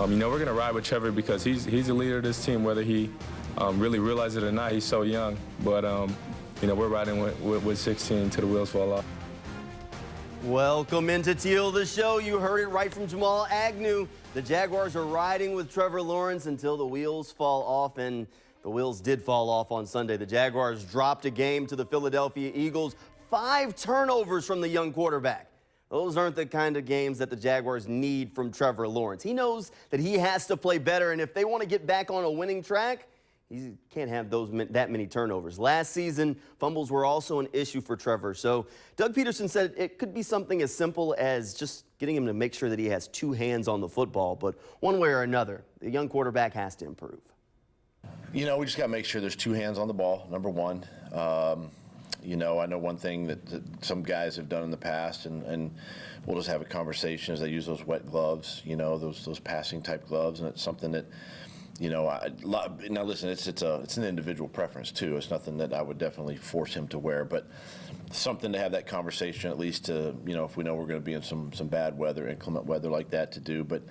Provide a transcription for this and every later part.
We're going to ride with Trevor because he's the leader of this team, whether he really realizes it or not. He's so young. But, we're riding with 16 till the wheels fall off. Welcome into Teal, the show. You heard it right from Jamal Agnew. The Jaguars are riding with Trevor Lawrence until the wheels fall off, and the wheels did fall off on Sunday. The Jaguars dropped a game to the Philadelphia Eagles. 5 turnovers from the young quarterback. Those aren't the kind of games that the Jaguars need from Trevor Lawrence. He knows that he has to play better, and if they want to get back on a winning track, he can't have that many turnovers. Last season, fumbles were also an issue for Trevor. So Doug Peterson said it could be something as simple as just getting him to make sure that he has 2 hands on the football. But one way or another, the young quarterback has to improve. We just got to make sure there's 2 hands on the ball, number one. I know one thing that some guys have done in the past, and we'll just have a conversation, is they use those wet gloves, those passing type gloves, and it's something that, now listen, it's an individual preference too. It's nothing that I would definitely force him to wear, but something to have that conversation, at least to, if we know we're going to be in some bad weather, inclement weather like that, to do. But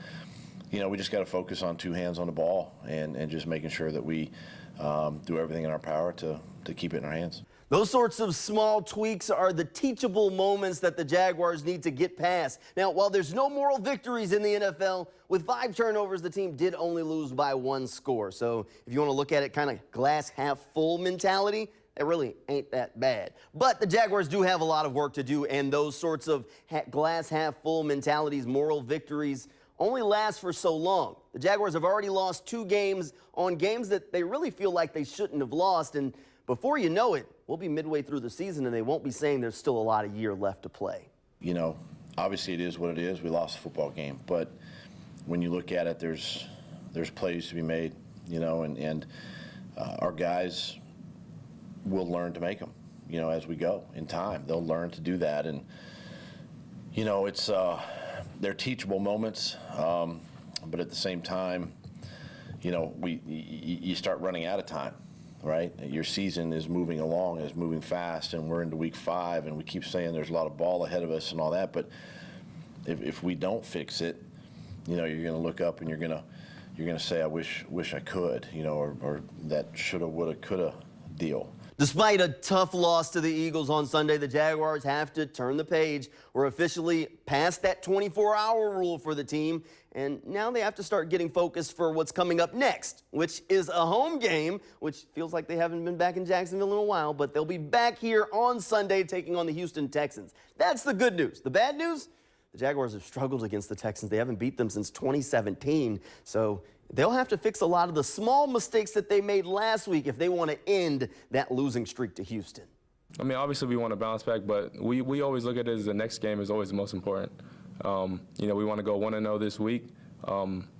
we just got to focus on 2 hands on the ball and just making sure that we do everything in our power to keep it in our hands. Those sorts of small tweaks are the teachable moments that the Jaguars need to get past. Now, while there's no moral victories in the NFL, with 5 turnovers, the team did only lose by 1 score. So if you want to look at it kind of glass half full mentality, it really ain't that bad. But the Jaguars do have a lot of work to do, and those sorts of glass half full mentalities, moral victories, only last for so long. The Jaguars have already lost 2 games on games that they really feel like they shouldn't have lost, and before you know it, we'll be midway through the season, and they won't be saying there's still a lot of year left to play. Obviously it is what it is. We lost a football game, but when you look at it, there's plays to be made, and our guys will learn to make them, as we go in time. They'll learn to do that, and it's they're teachable moments, but at the same time, you start running out of time. Right? Your season is moving along, is moving fast, and we're into week 5, and we keep saying there's a lot of ball ahead of us and all that, but if we don't fix it, you're going to look up and you're going to say, I wish I could, or that shoulda, woulda, coulda deal. Despite a tough loss to the Eagles on Sunday, the Jaguars have to turn the page. We're officially past that 24-hour rule for the team, and now they have to start getting focused for what's coming up next, which is a home game, which feels like they haven't been back in Jacksonville in a while, but they'll be back here on Sunday taking on the Houston Texans. That's the good news. The bad news? The Jaguars have struggled against the Texans. They haven't beat them since 2017, so they'll have to fix a lot of the small mistakes that they made last week if they want to end that losing streak to Houston. Obviously we want to bounce back, but we always look at it as the next game is always the most important. We want to go 1-0 this week.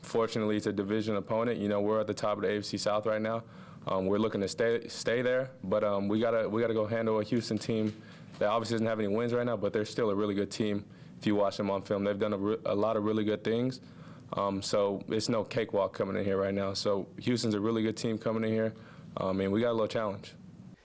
Fortunately, it's a division opponent. We're at the top of the AFC South right now. We're looking to stay there, but we gotta go handle a Houston team that obviously doesn't have any wins right now, but they're still a really good team. If you watch them on film, they've done a lot of really good things. So it's no cakewalk coming in here right now. So Houston's a really good team coming in here, and we got a little challenge.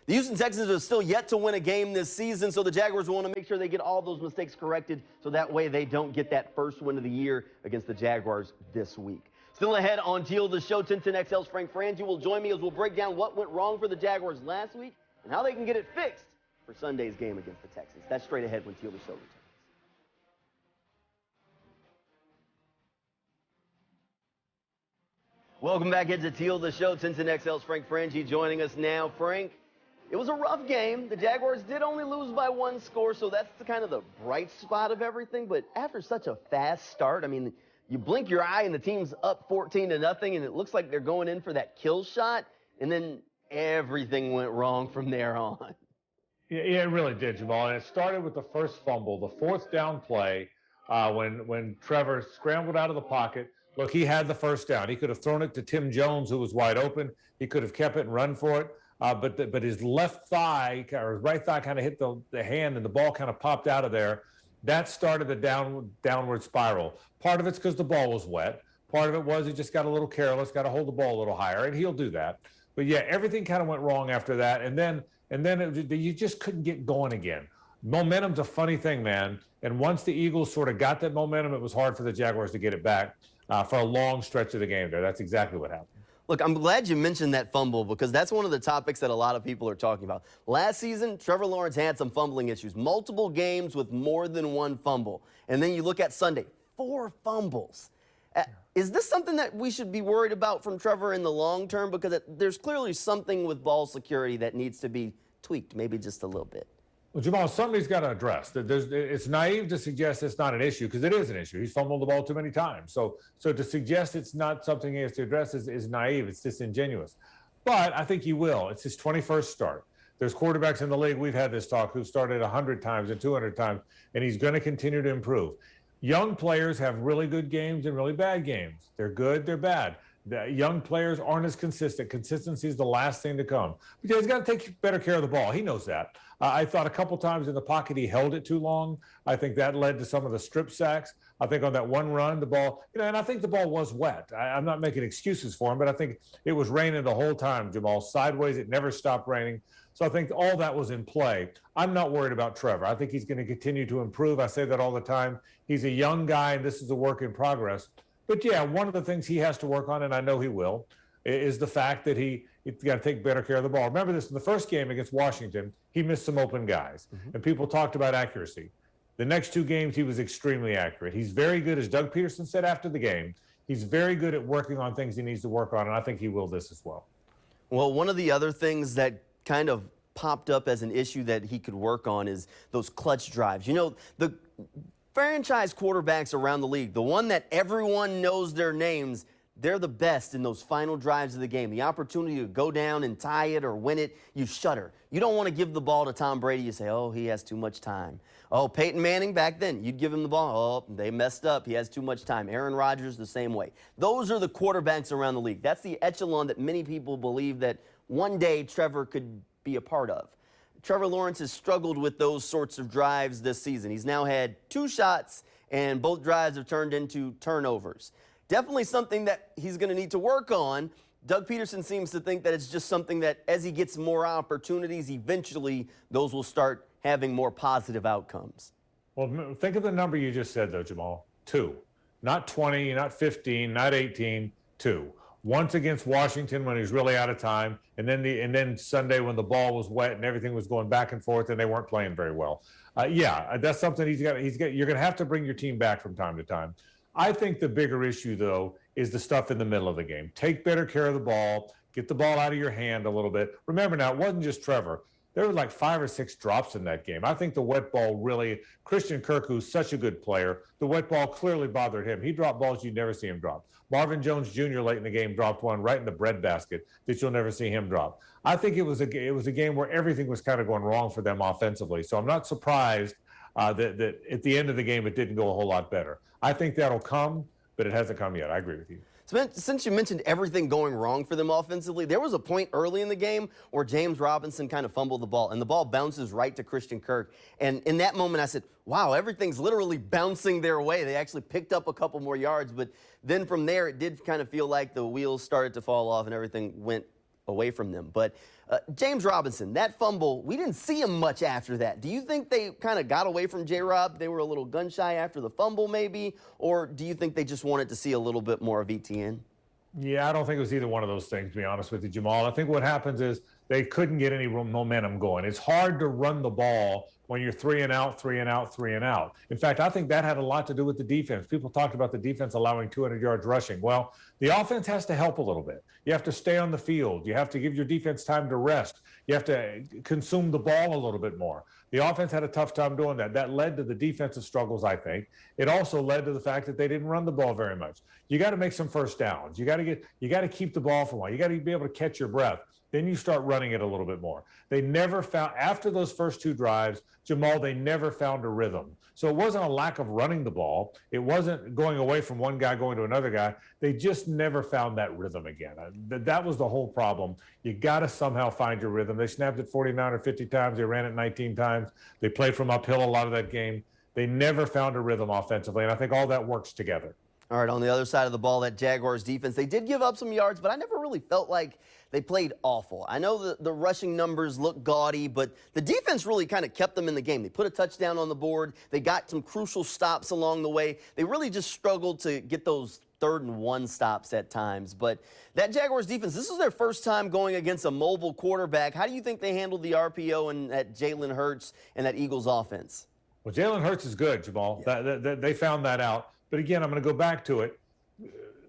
The Houston Texans are still yet to win a game this season, so the Jaguars want to make sure they get all those mistakes corrected so that way they don't get that first win of the year against the Jaguars this week. Still ahead on Teal, the show, 1010XL's Frank Frangie will join me as we'll break down what went wrong for the Jaguars last week and how they can get it fixed for Sunday's game against the Texans. That's straight ahead when Teal, the show, returns. Welcome back into Teal, the show. 1010XL's Frank Frangie joining us now. Frank, it was a rough game. The Jaguars did only lose by 1 score, so that's kind of the bright spot of everything. But after such a fast start, you blink your eye and the team's up 14-0, and it looks like they're going in for that kill shot, and then everything went wrong from there on. Yeah, it really did, Jamal. And it started with the first fumble, the 4th down play, when Trevor scrambled out of the pocket. Look, he had the first down. He could have thrown it to Tim Jones, who was wide open. He could have kept it and run for it. But his left thigh, or his right thigh, kind of hit the hand, and the ball kind of popped out of there. That started the downward spiral. Part of it's because the ball was wet. Part of it was he just got a little careless, got to hold the ball a little higher, and he'll do that. But yeah, everything kind of went wrong after that, and then you just couldn't get going again. Momentum's a funny thing, man. And once the Eagles sort of got that momentum, it was hard for the Jaguars to get it back. for a long stretch of the game there. That's exactly what happened. Look, I'm glad you mentioned that fumble because that's one of the topics that a lot of people are talking about. Last season, Trevor Lawrence had some fumbling issues, multiple games with more than one fumble. And then you look at Sunday, 4 fumbles. Is this something that we should be worried about from Trevor in the long term? Because there's clearly something with ball security that needs to be tweaked, maybe just a little bit. Well, Jamal, somebody's got to address that. It's naive to suggest it's not an issue because it is an issue. He's fumbled the ball too many times. So to suggest it's not something he has to address is naive. It's disingenuous. But I think he will. It's his 21st start. There's quarterbacks in the league, we've had this talk, who've started 100 times and 200 times, and he's going to continue to improve. Young players have really good games and really bad games. They're good, they're bad. The young players aren't as consistent. Consistency is the last thing to come. But he's got to take better care of the ball. He knows that. I thought a couple times in the pocket he held it too long. I think that led to some of the strip sacks. I think on that one run, the ball, and I think the ball was wet. I'm not making excuses for him, but I think it was raining the whole time, Jamal. Sideways, it never stopped raining. So I think all that was in play. I'm not worried about Trevor. I think he's going to continue to improve. I say that all the time. He's a young guy, and this is a work in progress. But yeah, one of the things he has to work on, and I know he will, is the fact that he's got to take better care of the ball. Remember this, in the first game against Washington, he missed some open guys, and people talked about accuracy. The next 2 games, he was extremely accurate. He's very good, as Doug Peterson said after the game, he's very good at working on things he needs to work on, and I think he will this as well. Well, one of the other things that kind of popped up as an issue that he could work on is those clutch drives. You know, the franchise quarterbacks around the league, the one that everyone knows their names, they're the best in those final drives of the game. The opportunity to go down and tie it or win it, you shudder. You don't want to give the ball to Tom Brady. You say, oh, he has too much time. Oh, Peyton Manning back then, you'd give him the ball. Oh, they messed up. He has too much time. Aaron Rodgers the same way. Those are the quarterbacks around the league. That's the echelon that many people believe that one day Trevor could be a part of. Trevor Lawrence has struggled with those sorts of drives this season. He's now had 2 shots, and both drives have turned into turnovers. Definitely something that he's going to need to work on. Doug Peterson seems to think that it's just something that as he gets more opportunities, eventually those will start having more positive outcomes. Well, think of the number you just said, though, Jamal. 2. Not 20, not 15, not 18, 2. Once against Washington when he was really out of time, and then Sunday when the ball was wet and everything was going back and forth and they weren't playing very well. Yeah, that's something you're going to have to bring your team back from time to time. I think the bigger issue, though, is the stuff in the middle of the game. Take better care of the ball. Get the ball out of your hand a little bit. Remember now, it wasn't just Trevor. There were like 5 or 6 drops in that game. I think the wet ball really, Christian Kirk, who's such a good player, the wet ball clearly bothered him. He dropped balls you'd never see him drop. Marvin Jones Jr. late in the game dropped one right in the breadbasket that you'll never see him drop. I think it was a game where everything was kind of going wrong for them offensively. So I'm not surprised that at the end of the game it didn't go a whole lot better. I think that'll come, but it hasn't come yet. I agree with you. Since you mentioned everything going wrong for them offensively, there was a point early in the game where James Robinson kind of fumbled the ball, and the ball bounces right to Christian Kirk. And in that moment, I said, wow, everything's literally bouncing their way. They actually picked up a couple more yards, but then from there, it did kind of feel like the wheels started to fall off and everything went away from them. But James Robinson, that fumble, we didn't see him much after that. Do you think they kind of got away from J-Rob? They were a little gun-shy after the fumble maybe? Or do you think they just wanted to see a little bit more of ETN? Yeah, I don't think it was either one of those things, to be honest with you, Jamal. I think what happens is they couldn't get any momentum going. It's hard to run the ball when you're 3 and out, 3 and out, 3 and out. In fact, I think that had a lot to do with the defense. People talked about the defense allowing 200 yards rushing. Well, the offense has to help a little bit. You have to stay on the field. You have to give your defense time to rest. You have to consume the ball a little bit more. The offense had a tough time doing that. That led to the defensive struggles, I think. It also led to the fact that they didn't run the ball very much. You got to make some first downs. You got to keep the ball for a while. You got to be able to catch your breath. Then you start running it a little bit more. They never found, after those first 2 drives, Jamal, they never found a rhythm. So it wasn't a lack of running the ball. It wasn't going away from one guy going to another guy. They just never found that rhythm again. That was the whole problem. You got to somehow find your rhythm. They snapped it 49 or 50 times. They ran it 19 times. They played from uphill a lot of that game. They never found a rhythm offensively, and I think all that works together. All right, on the other side of the ball, that Jaguars defense, they did give up some yards, but I never really felt like they played awful. I know the rushing numbers look gaudy, but the defense really kind of kept them in the game. They put a touchdown on the board. They got some crucial stops along the way. They really just struggled to get those 3rd-and-1 stops at times. But that Jaguars defense, this is their first time going against a mobile quarterback. How do you think they handled the RPO and that Jalen Hurts and that Eagles offense? Well, Jalen Hurts is good, Jamal. Yeah. They found that out. But again, I'm going to go back to it.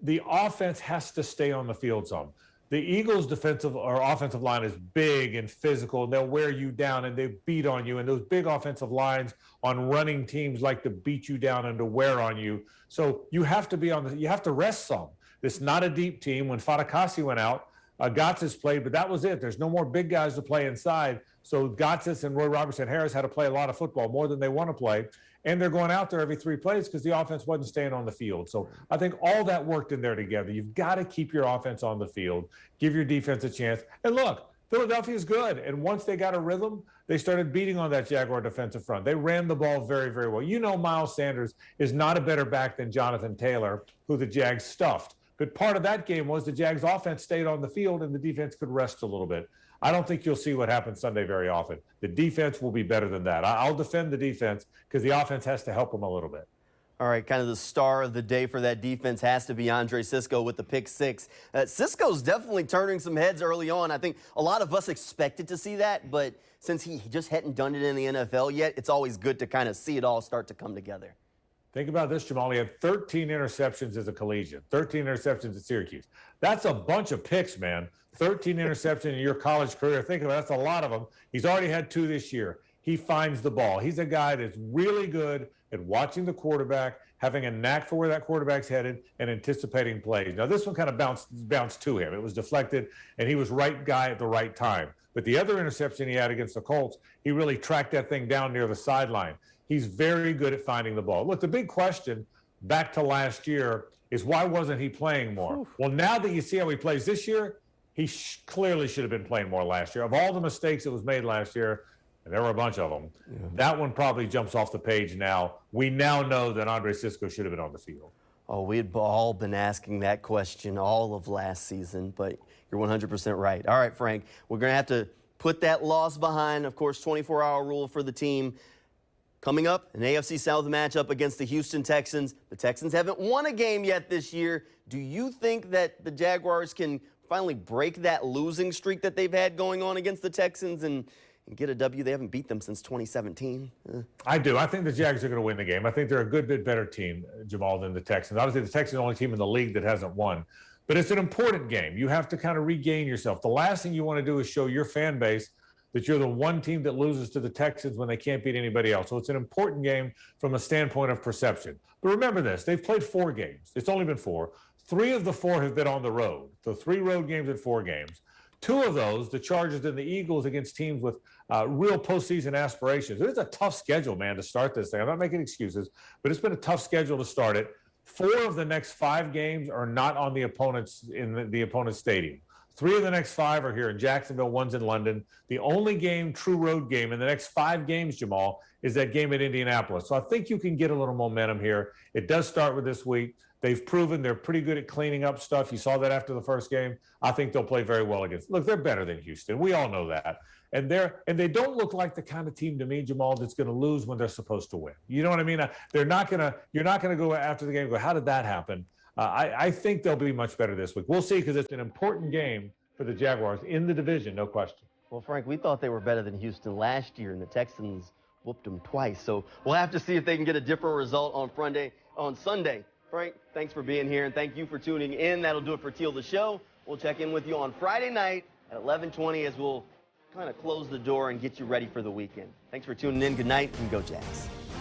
The offense has to stay on the field some. The Eagles' defensive or offensive line is big and physical, and they'll wear you down and they beat on you. And those big offensive lines on running teams like to beat you down and to wear on you. So you have to be you have to rest some. This is not a deep team. When Fatukasi went out, Gotsis played, but that was it. There's no more big guys to play inside. So Gotsis and Roy Robertson Harris had to play a lot of football, more than they want to play. And they're going out there every 3 plays because the offense wasn't staying on the field. So I think all that worked in there together. You've got to keep your offense on the field, give your defense a chance. And look, Philadelphia is good. And once they got a rhythm, they started beating on that Jaguar defensive front. They ran the ball very, very well. You know, Miles Sanders is not a better back than Jonathan Taylor, who the Jags stuffed. But part of that game was the Jags offense stayed on the field and the defense could rest a little bit. I don't think you'll see what happens Sunday very often. The defense will be better than that. I'll defend the defense because the offense has to help them a little bit. All right, kind of the star of the day for that defense has to be Andre Cisco with the pick 6. Cisco's definitely turning some heads early on. I think a lot of us expected to see that, but since he just hadn't done it in the NFL yet, it's always good to kind of see it all start to come together. Think about this, Jamal. He had 13 interceptions as a collegiate, 13 interceptions at Syracuse. That's a bunch of picks, man. 13 interceptions in your college career. Think about it. That's a lot of them. He's already had 2 this year. He finds the ball. He's a guy that's really good at watching the quarterback, having a knack for where that quarterback's headed, and anticipating plays. Now, this one kind of bounced to him. It was deflected, and he was right guy at the right time. But the other interception he had against the Colts, he really tracked that thing down near the sideline. He's very good at finding the ball. Look, the big question back to last year is why wasn't he playing more? Oof. Well, now that you see how he plays this year, he clearly should have been playing more last year. Of all the mistakes that was made last year, and there were a bunch of them, that one probably jumps off the page now. We now know that Andre Cisco should have been on the field. Oh, we had all been asking that question all of last season, but you're 100% right. All right, Frank, we're going to have to put that loss behind. Of course, 24-hour rule for the team. Coming up, an AFC South matchup against the Houston Texans. The Texans haven't won a game yet this year. Do you think that the Jaguars can finally break that losing streak that they've had going on against the Texans and get a W? They haven't beat them since 2017. I do. I think the Jags are going to win the game. I think they're a good bit better team, Jamal, than the Texans. Obviously, the Texans are the only team in the league that hasn't won. But it's an important game. You have to kind of regain yourself. The last thing you want to do is show your fan base that you're the one team that loses to the Texans when they can't beat anybody else. So it's an important game from a standpoint of perception. But remember this, they've played 4 games. It's only been 4. 3 of the 4 have been on the road. So 3 road games and 4 games. 2 of those, the Chargers and the Eagles, against teams with real postseason aspirations. It's a tough schedule, man, to start this thing. I'm not making excuses, but it's been a tough schedule to start it. 4 of the next 5 games are not on the opponent's in the opponent's stadium. 3 of the next 5 are here in Jacksonville, 1's in London. The only game, true road game in the next 5 games, Jamal, is that game at Indianapolis. So I think you can get a little momentum here. It does start with this week. They've proven they're pretty good at cleaning up stuff. You saw that after the first game. I think they'll play very well against. Look, they're better than Houston. We all know that. And they don't look like the kind of team to me, Jamal, that's going to lose when they're supposed to win. You know what I mean? You're not going to go after the game and go, how did that happen? I think they'll be much better this week. We'll see, because it's an important game for the Jaguars in the division, no question. Well, Frank, we thought they were better than Houston last year, and the Texans whooped them twice. So we'll have to see if they can get a different result on Sunday. Frank, thanks for being here, and thank you for tuning in. That'll do it for Teal the Show. We'll check in with you on Friday night at 11:20 as we'll kind of close the door and get you ready for the weekend. Thanks for tuning in. Good night, and go Jags.